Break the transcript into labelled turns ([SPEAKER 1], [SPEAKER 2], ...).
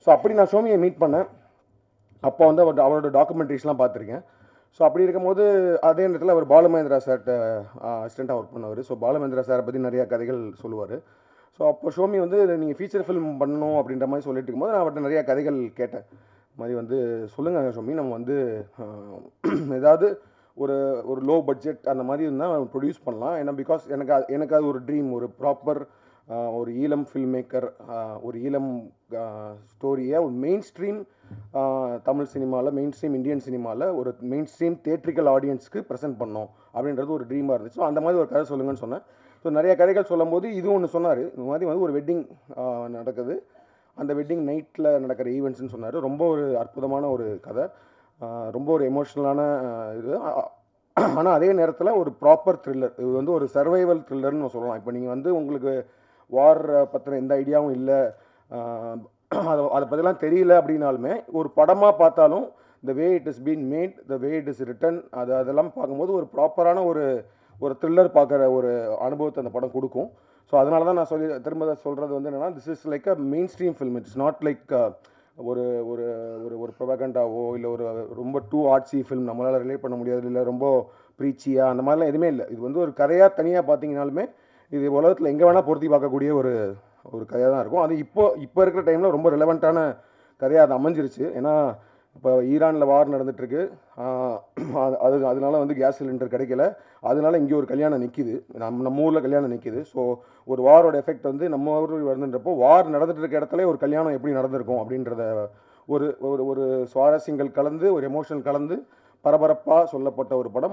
[SPEAKER 1] So அப்படி நான் ஷோமியை meet பண்ணேன். அப்போ வந்து அவரோட டாக்குமெண்ட்ரிஸ்லாம் பார்த்துருக்கேன். ஸோ அப்படி இருக்கும்போது அதே நேரத்தில் அவர் பாலுமகேந்திரா சார்கிட்ட அசிஸ்டண்ட்டாக ஒர்க் பண்ணவர். ஸோ பாலுமகேந்திரா சாரை பற்றி நிறையா கதைகள் சொல்லுவார். ஸோ அப்போ ஷோமி வந்து நீங்கள் ஃபீச்சர் ஃபிலிம் பண்ணணும் அப்படின்ற மாதிரி சொல்லிட்டு இருக்கும்போது நான் அவர்கிட்ட நிறையா கதைகள் கேட்டேன். இது மாதிரி வந்து சொல்லுங்கள் ஷோமி, நம்ம வந்து ஏதாவது ஒரு ஒரு லோ பட்ஜெட் அந்த மாதிரி இருந்தால் ப்ரொடியூஸ் பண்ணலாம். ஏன்னா பிகாஸ் எனக்கு அது ஒரு ட்ரீம், ஒரு ப்ராப்பர் ஒரு ஈழம் ஃபில்ம் மேக்கர், ஒரு ஈழம் ஸ்டோரியை ஒரு மெயின் ஸ்ட்ரீம் தமிழ் சினிமாவில், மெயின் ஸ்ட்ரீம் இந்தியன் சினிமாவில் ஒரு மெயின் ஸ்ட்ரீம் தியேட்ரிக்கல் ஆடியன்ஸ்க்கு ப்ரெசென்ட் பண்ணோம் அப்படின்றது ஒரு ட்ரீமாக இருந்துச்சு. ஸோ அந்த மாதிரி ஒரு கதை சொல்லுங்கன்னு சொன்னேன். ஸோ நிறைய கதைகள் சொல்லும்போது இது ஒன்று சொன்னார். இந்த மாதிரி வந்து ஒரு வெட்டிங் நடக்குது, அந்த வெட்டிங் நைட்டில் நடக்கிற ஈவெண்ட்ஸ்னு சொன்னார். ரொம்ப ஒரு அற்புதமான ஒரு கதை, ரொம்ப ஒரு எமோஷ்னலான இது. ஆனால் அதே நேரத்தில் ஒரு ப்ராப்பர் த்ரில்லர். இது வந்து ஒரு சர்வைவல் த்ரில்லர்னு சொல்லலாம். இப்போ நீங்கள் வந்து உங்களுக்கு வார் பற்றின எந்த ஐடியாவும் இல்லை, அதை பற்றிலாம் தெரியல அப்படின்னாலுமே ஒரு படமாக பார்த்தாலும் the way it is been made, the way it is written, அதெல்லாம் பார்க்கும்போது ஒரு ப்ராப்பரான ஒரு த்ரில்லர் பார்க்குற ஒரு அனுபவத்தை அந்த படம் கொடுக்கும். ஸோ அதனால தான் நான் திரும்ப சொல்கிறது வந்து என்னென்னா, this is like a main stream film. It's not like ஒரு ஒரு ஒரு ஒரு ப்ரொபகண்டாவோ இல்லை ஒரு ரொம்ப டூ ஆர்ட்ஸி ஃபில்ம் நம்மளால் ரிலேட் பண்ண முடியாது, இல்லை ரொம்ப ப்ரீச்சியாக அந்த மாதிரிலாம் எதுவுமே இல்லை. இது வந்து ஒரு கதையாக தனியாக பார்த்தீங்கனாலுமே இது உலகத்தில் எங்கே வேணால் பொருத்தி பார்க்கக்கூடிய ஒரு கதையாக தான் இருக்கும். அது இப்போ இருக்கிற டைமில் ரொம்ப ரெலவெண்ட்டான கதையாக அது அமைஞ்சிருச்சு. ஏன்னா இப்போ ஈரானில் வார் நடந்துகிட்ருக்கு, அதனால வந்து கேஸ் சிலிண்டர் கிடைக்கல, அதனால இங்கே ஒரு கல்யாணம் நிற்கிது, நம்ம ஊரில் கல்யாணம் நிற்கிது. ஸோ ஒரு வாரோட எஃபெக்ட் வந்து நம்ம ஊரில் வந்துன்றப்போ வார் நடந்துட்டு இருக்க இடத்துல ஒரு கல்யாணம் எப்படி நடந்திருக்கும் அப்படின்றத ஒரு ஒரு ஒரு சுவாரஸ்யங்கள் கலந்து ஒரு எமோஷனல் கலந்து பரபரப்பாக சொல்லப்பட்ட ஒரு படம்.